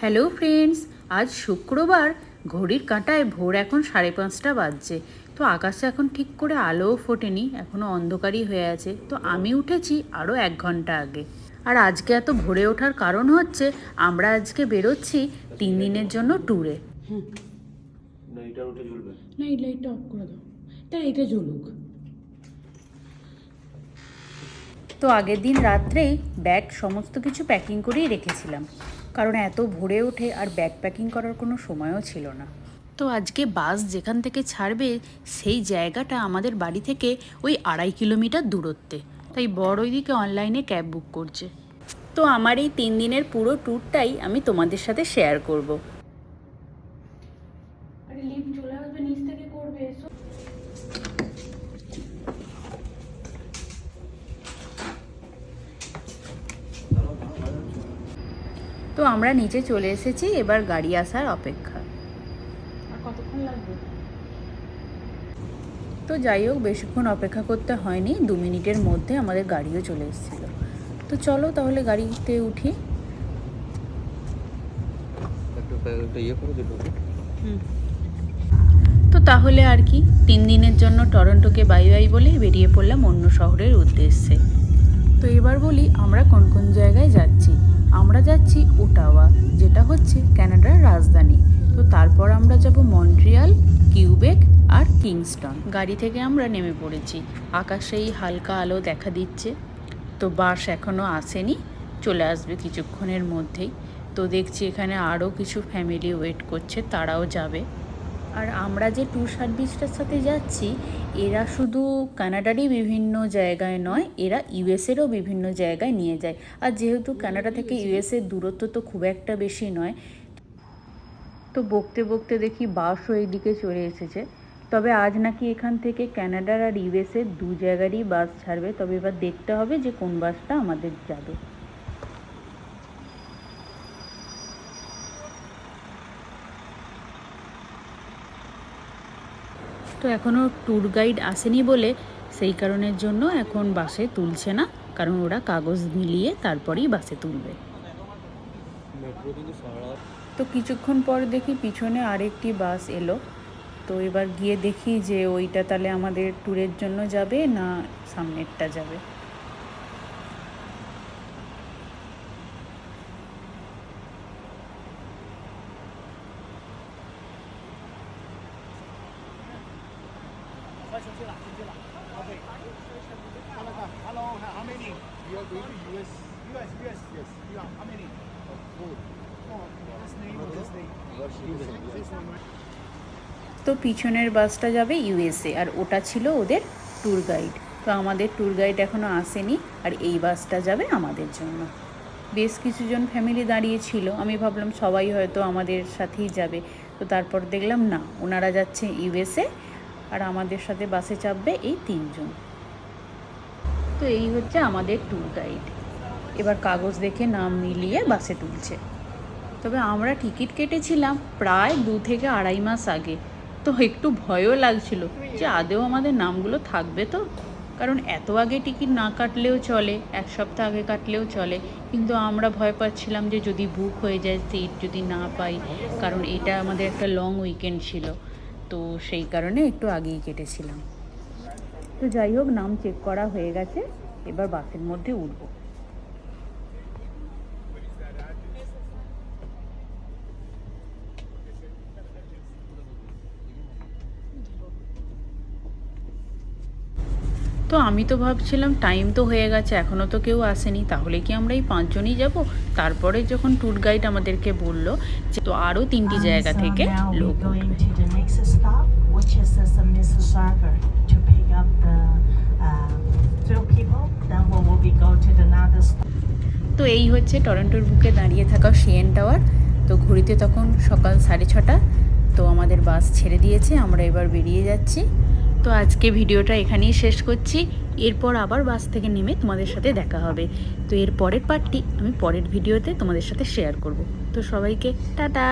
Hello friends, আজ শুক্রবার। ঘড়ির কাঁটায় ভোর এখন 5:30 বাজছে। তো আকাশে এখন ঠিক করে আলোও ফোটেনি, এখনও অন্ধকারই হয়ে আছে। তো আমি উঠেছি আরও 1 ঘন্টা আগে। আর আজকে এত ভোরে ওঠার কারণ হচ্ছে আমরা আজকে বেরোচ্ছি 3 দিনের জন্য ট্যুরে। না এটা উঠে ঝুলবে না, এই লাইটটা অফ করে দাও। এটা জ্বলুক। তো আগের দিন রাত্রেই ব্যাগ সমস্ত কিছু প্যাকিং করেই রেখেছিলাম, কারণ এত ভোরে ওঠে আর ব্যাগ প্যাকিং করার কোনো সময়ও ছিল না। তো আজকে বাস যেখান থেকে ছাড়বে সেই জায়গাটা আমাদের বাড়ি থেকে ওই 2.5 কিলোমিটার দূরত্বে, তাই বড় ওইদিকে অনলাইনে ক্যাব বুক করছে। তো আমার এই 3 দিনের পুরো ট্যুরটাই আমি তোমাদের সাথে শেয়ার করব। আরে লিফট চলে আসবে, নিচ থেকে করবে। এসো। তো আমরা নিচে চলে এসেছি, এবার গাড়ি আসার অপেক্ষা। আর কতক্ষণ লাগবে? তো যাই হোক, বেশিক্ষণ অপেক্ষা করতে হয়নি, 2 মিনিটের মধ্যে আমাদের গাড়িও চলে এসেছিলো। তো চলো তাহলে গাড়িতে উঠি। তো তাহলে আর কি, 3 দিনের জন্য টরন্টোকে বাই বাই বলে বেরিয়ে পড়লাম অন্য শহরের উদ্দেশ্যে। তো এবার বলি আমরা কোন কোন জায়গায় যাচ্ছি। আমরা যাচ্ছি ওটাওয়া, যেটা হচ্ছে কানাডার রাজধানী। তো তারপর আমরা যাব মন্ট্রিয়াল, কিউবেক আর কিংস্টন। গাড়ি থেকে আমরা নেমে পড়েছি, আকাশেই হালকা আলো দেখা দিচ্ছে। তো বাস এখনও আসেনি, চলে আসবে কিছুক্ষণের মধ্যেই। তো দেখছি এখানে আরও কিছু ফ্যামিলি ওয়েট করছে, তারাও যাবে। আর আমরা যে ট্যুর সার্ভিসটার সাথে যাচ্ছি, এরা শুধু কানাডারই বিভিন্ন জায়গায় নয়, এরা ইউএসেরও বিভিন্ন জায়গায় নিয়ে যায়। আর যেহেতু কানাডা থেকে ইউএসের দূরত্ব তো খুব একটা বেশি নয়, তো বকতে বকতে দেখি বাসও এইদিকে চলে এসেছে। তবে আজ নাকি এখান থেকে কানাডার আর ইউএসের 2 জায়গারই বাস ছাড়বে। তবে এবার দেখতে হবে যে কোন বাসটা আমাদের যাবে। তো এখনও ট্যুর গাইড আসেনি বলে সেই কারণের জন্য এখন বাসে তুলছে না, কারণ ওরা কাগজ মিলিয়ে তারপরেই বাসে তুলবে। তো কিছুক্ষণ পর দেখি পিছনে আরেকটি বাস এলো। তো এবার গিয়ে দেখি যে ওইটা তাহলে আমাদের ট্যুরের জন্য যাবে না সামনেরটা যাবে। তো পিছনের বাসটা যাবে ইউএসএ, আর ওটা ছিল ওদের ট্যুর গাইড। তো আমাদের ট্যুর গাইড এখনও আসেনি, আর এই বাসটা যাবে আমাদের জন্য। বেশ কিছুজন ফ্যামিলি দাঁড়িয়ে ছিল, আমি ভাবলাম সবাই হয়তো আমাদের সাথেই যাবে। তো তারপর দেখলাম না, ওনারা যাচ্ছে ইউএসএ, আর আমাদের সাথে বাসে চাপবে এই 3 জন। তো এই হচ্ছে আমাদের ট্যুর গাইড, এবার কাগজ দেখে নাম মিলিয়ে বাসে তুলছে। তবে আমরা টিকিট কেটেছিলাম প্রায় 2 থেকে 2.5 মাস আগে। তো একটু ভয়ও লাগছিল যে আদেও আমাদের নামগুলো থাকবে তো, কারণ এত আগে টিকিট না কাটলেও চলে, 1 সপ্তাহ আগে কাটলেও চলে। কিন্তু আমরা ভয় পাচ্ছিলাম যে যদি বুক হয়ে যায়, সিট যদি না পাই, কারণ এটা আমাদের একটা লং উইকেন্ড ছিল। তো সেই কারণে একটু আগেই কেটেছিলাম। তো যাই হোক, নাম চেক করা হয়ে গেছে, এবার বাসের মধ্যে উঠবো। তো আমি তো ভাবছিলাম টাইম তো হয়ে গেছে, এখনও তো কেউ আসেনি, তাহলে কি আমরা এই 5 জনই যাব? তারপরে যখন ট্যুর গাইড আমাদেরকে বলল যে তো আরও 3টি জায়গা থেকে লোক উঠবে। তো এই হচ্ছে টরন্টোর বুকে দাঁড়িয়ে থাকা সিএন টাওয়ার। তো ঘড়িতে তখন সকাল 6:30। তো আমাদের বাস ছেড়ে দিয়েছে, আমরা এবার বেরিয়ে যাচ্ছি। তো আজকে ভিডিওটা এখানেই শেষ করছি, এরপর আবার বাস থেকে নেমে তোমাদের সাথে দেখা হবে। তো এর পরের পার্টটি আমি পরের ভিডিওতে তোমাদের সাথে শেয়ার করব। তো সবাইকে টাটা।